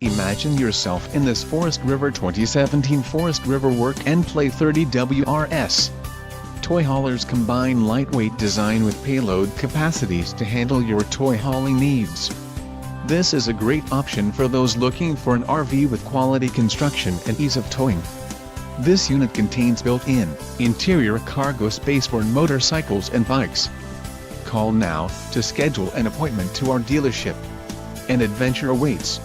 Imagine yourself in this Forest River 2017 Forest River Work and Play 30 WRS. Toy haulers combine lightweight design with payload capacities to handle your toy hauling needs. This is a great option for those looking for an RV with quality construction and ease of towing. This unit contains built-in, interior cargo space for motorcycles and bikes. Call now to schedule an appointment to our dealership. An adventure awaits.